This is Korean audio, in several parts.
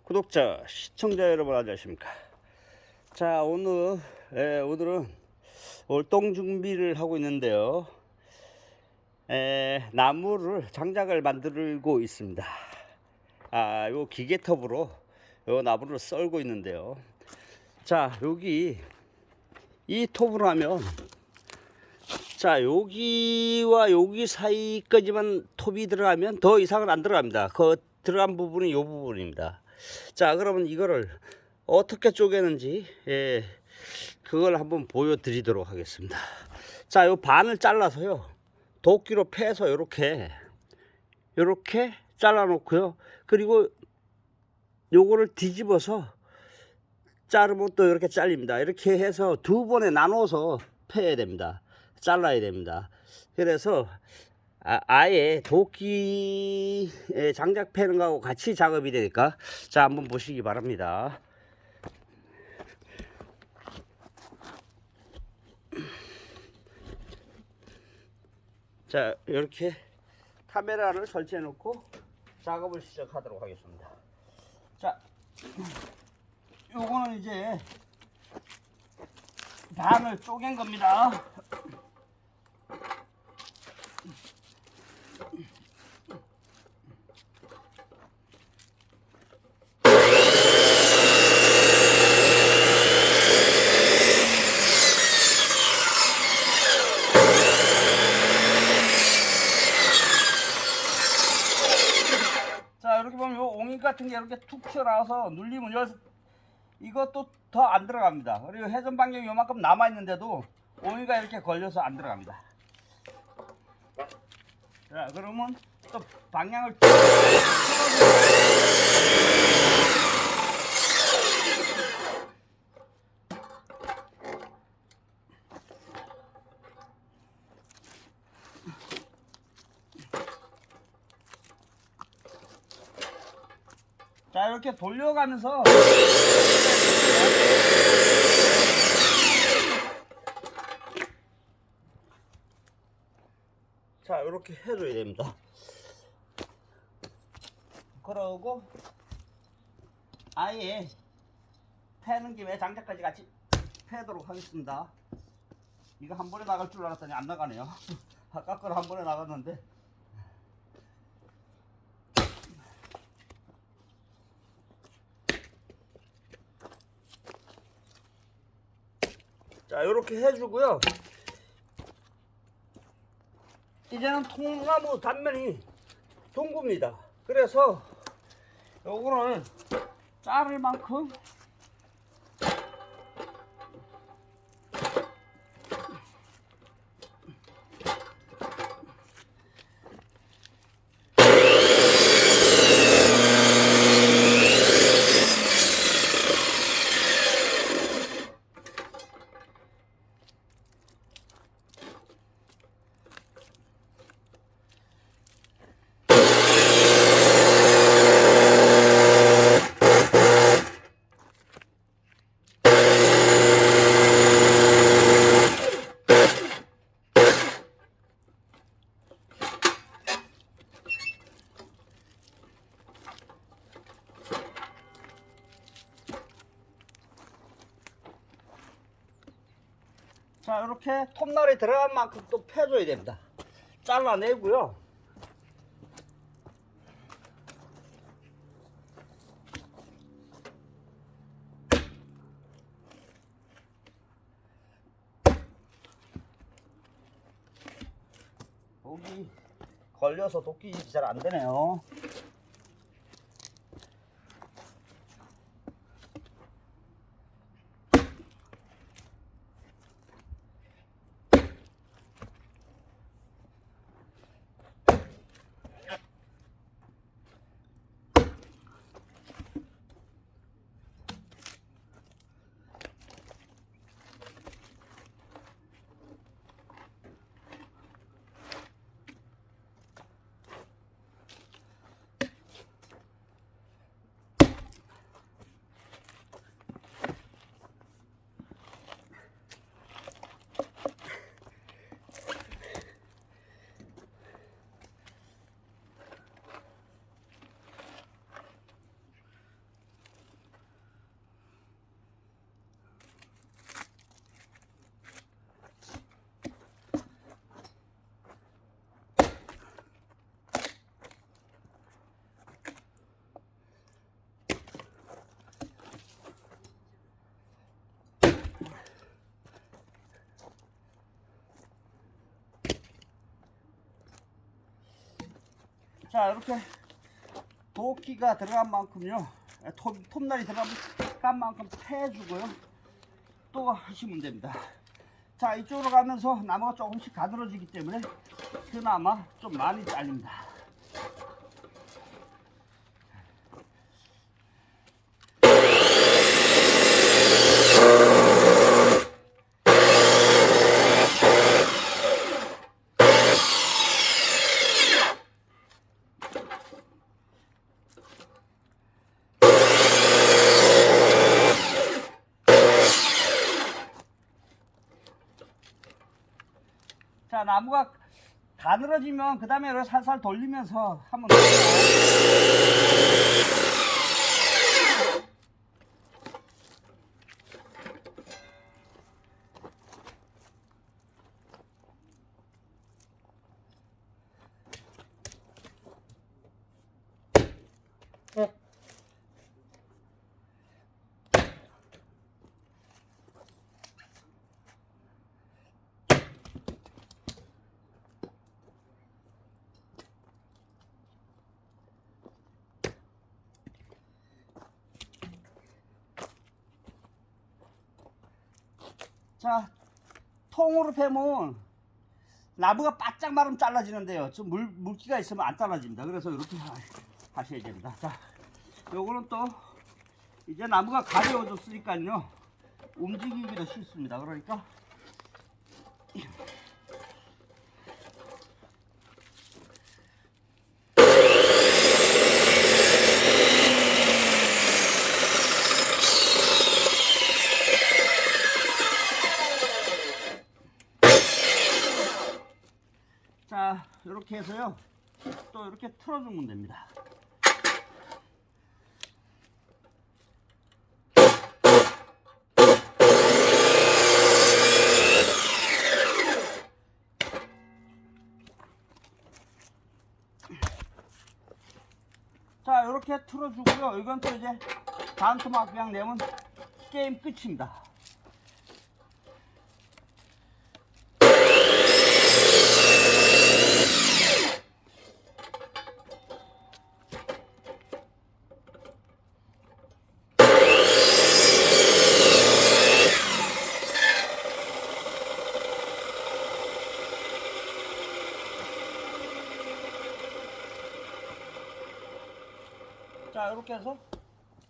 구독자, 시청자 여러분 안녕하십니까. 자, 오늘은 월동 준비를 하고 있는데요. 나무를 장작을 만들고 있습니다. 요 기계톱으로 요 나무를 썰고 있는데요. 자, 여기 이 톱으로 하면, 자, 여기와 여기 사이까지만 톱이 들어가면 더 이상은 안 들어갑니다. 그 들어간 부분이 이 부분입니다. 자, 그러면 이거를 어떻게 쪼개는지 그걸 한번 보여드리도록 하겠습니다. 자, 요 반을 잘라서요, 도끼로 패서 요렇게 잘라 놓고요, 그리고 요거를 뒤집어서 자르면 또 이렇게 잘립니다. 이렇게 해서 두 번에 나눠서 패야 됩니다. 잘라야 됩니다. 그래서 아예 도끼 장작 패는 거하고 같이 작업이 되니까, 자, 한번 보시기 바랍니다. 자, 이렇게 카메라를 설치해 놓고 작업을 시작하도록 하겠습니다. 자, 요거는 이제 반을 쪼갠 겁니다. 자, 이렇게 보면 요 옹이 같은 게 이렇게 툭 튀어나와서 눌리면 이것도 더 안 들어갑니다. 그리고 회전 반경이 요만큼 남아 있는데도 옹이가 이렇게 걸려서 안 들어갑니다. 자, 그러면 또 방향을 자, 이렇게 돌려가면서 자, 이렇게 해줘야 됩니다. 그러고 아예 패는 김에 장작까지 같이 패도록 하겠습니다. 이거 한 번에 나갈 줄 알았더니 안 나가네요. 아까 거는 한 번에 나갔는데. 자, 이렇게 해주고요. 이제는 통나무 단면이 둥굽니다. 그래서 요거를 자를 만큼 자, 이렇게 톱날이 들어간 만큼 또 패줘야 됩니다. 잘라내고요. 여기 걸려서 도끼질이 잘 안 되네요. 자, 이렇게 도끼가 들어간 만큼요, 톱날이 들어간 만큼 패주고요. 또 하시면 됩니다. 자, 이쪽으로 가면서 나무가 조금씩 가늘어지기 때문에 그나마 좀 많이 잘립니다. 자, 나무가 가늘어지면 그 다음에 살살 돌리면서 하면 됩니다. 자, 통으로 패면 나무가 바짝 마르면 잘라지는데요. 좀 물기가 있으면 안 잘라집니다. 그래서 이렇게 하셔야 됩니다. 자, 요거는 또 이제 나무가 가벼워졌으니까요, 움직이기도 쉽습니다. 그러니까 자, 이렇게 해서요, 또 이렇게 틀어주면 됩니다. 자, 이렇게 틀어주고요. 이건 또 이제 다음 토막 그냥 내면 게임 끝입니다. 자, 이렇게 해서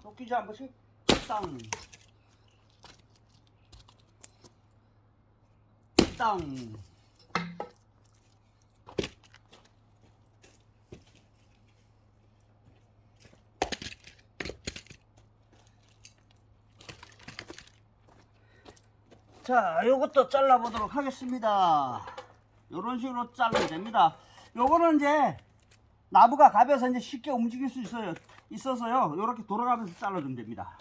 도끼질 한 번씩 땅, 땅. 자, 요것도 잘라보도록 하겠습니다. 요런 식으로 자르면 됩니다. 요거는 이제 나무가 가벼워서 이제 쉽게 움직일 수 있어서요, 요렇게 돌아가면서 잘라주면 됩니다.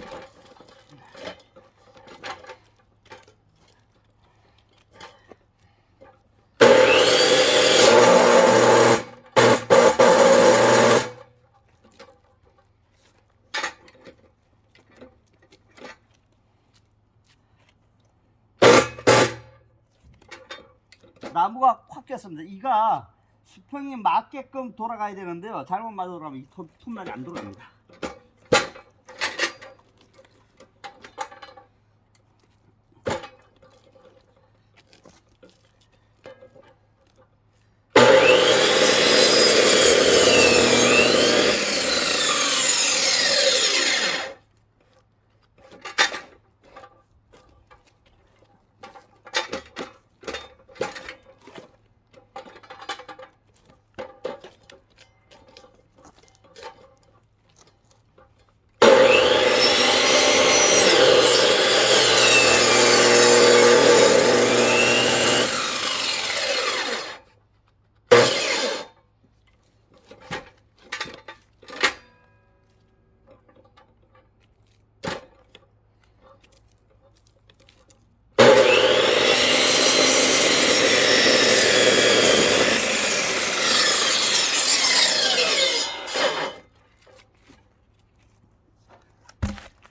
나무가 콱 꼈습니다. 이가 수평에 맞게끔 돌아가야 되는데요, 잘못 맞으면 이 톱날이 안 돌아갑니다.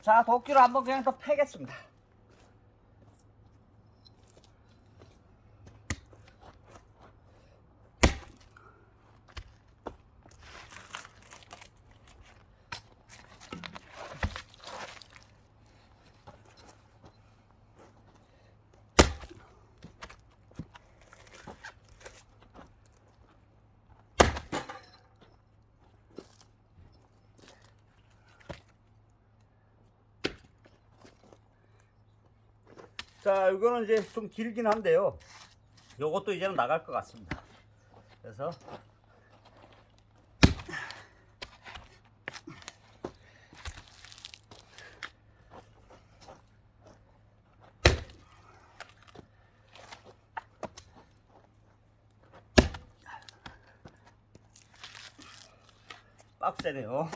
자, 도끼로 한번 그냥 더 패겠습니다. 자, 이거는 이제 좀 길긴 한데요. 요것도 이제는 나갈 것 같습니다. 그래서 빡세네요.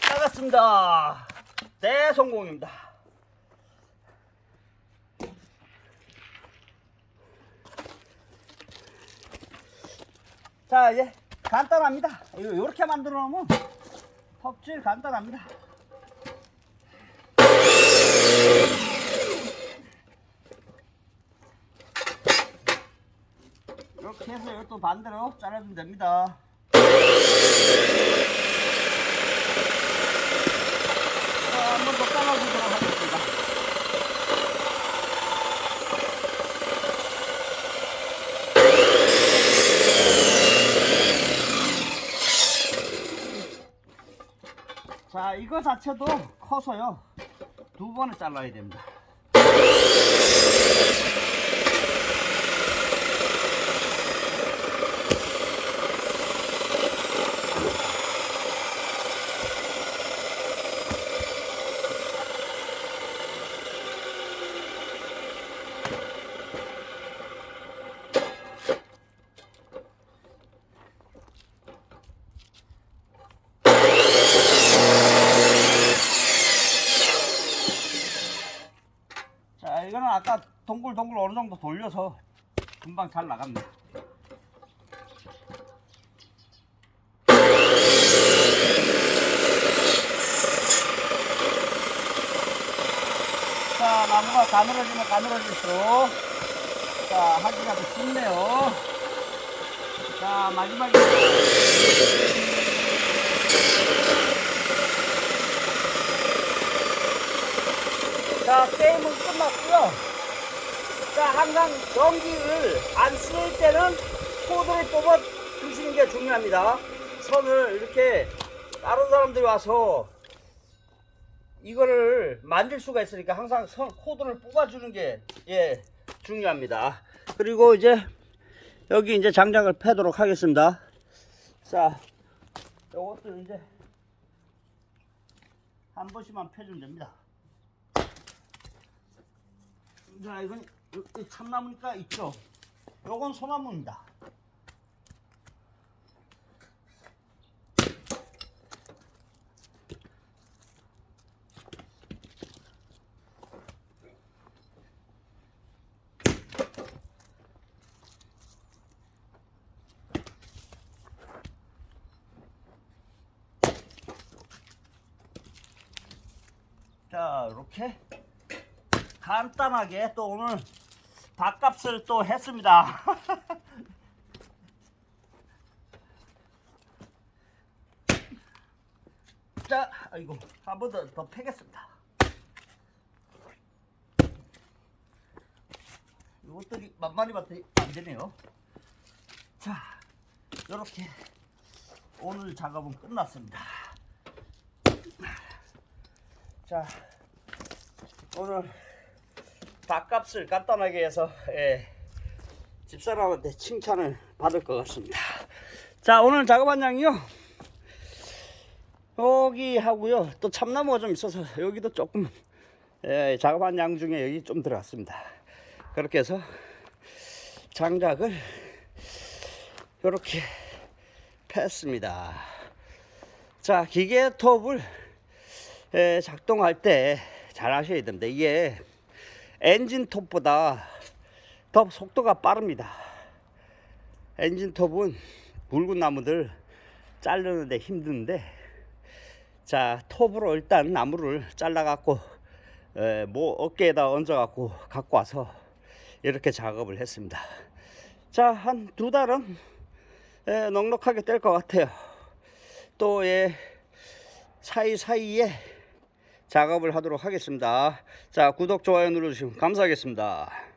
나갔습니다. 대성공입니다. 자, 이제 간단합니다. 이렇게 만들어 놓으면 턱질 간단합니다. 이렇게 해서 이것도 반대로 잘라주면 됩니다. 한 번 더 잘라주도록 하겠습니다. 자, 이거 자체도 커서요, 2번을 잘라야 됩니다. 자, 이거는 아까 동글동글 어느 정도 돌려서 금방 잘 나갑니다. 자, 나무가 가늘어지면 가늘어질수록, 자, 하기가 더 쉽네요. 자, 마지막에 자, 게임은 끝났고요. 자, 항상 전기를 안 쓸 때는 코드를 뽑아 주시는 게 중요합니다. 선을 이렇게 다른 사람들이 와서 이거를 만질 수가 있으니까 항상 선 코드를 뽑아 주는 게 중요합니다. 그리고 이제 여기 이제 장작을 패도록 하겠습니다. 자, 요것도 이제 한 번씩만 패주면 됩니다. 자, 이건 참나무니까 있죠. 요건 소나무입니다. 자, 이렇게 간단하게 또 오늘 밥값을 또 했습니다. 자, 아이고, 한 번 더 패겠습니다. 이것들이 만만히 봤더니 안 되네요. 자, 이렇게 오늘 작업은 끝났습니다. 자, 오늘 밥값을 간단하게 해서 집사람한테 칭찬을 받을 것 같습니다. 자, 오늘 작업한 양이요, 여기 하고요, 또 참나무가 좀 있어서 여기도 조금 작업한 양 중에 여기 좀 들어갔습니다. 그렇게 해서 장작을 이렇게 팼습니다. 자, 기계 톱을 작동할 때 잘 하셔야 됩니다. 이게 엔진 톱보다 더 속도가 빠릅니다. 엔진 톱은 굵은 나무들 자르는데 힘든데, 자, 톱으로 일단 나무를 잘라 갖고 뭐 어깨에다 얹어 갖고 갖고 와서 이렇게 작업을 했습니다. 자, 한 2달은 넉넉하게 될 것 같아요. 또 사이사이에 작업을 하도록 하겠습니다. 자, 구독, 좋아요 눌러주시면 감사하겠습니다.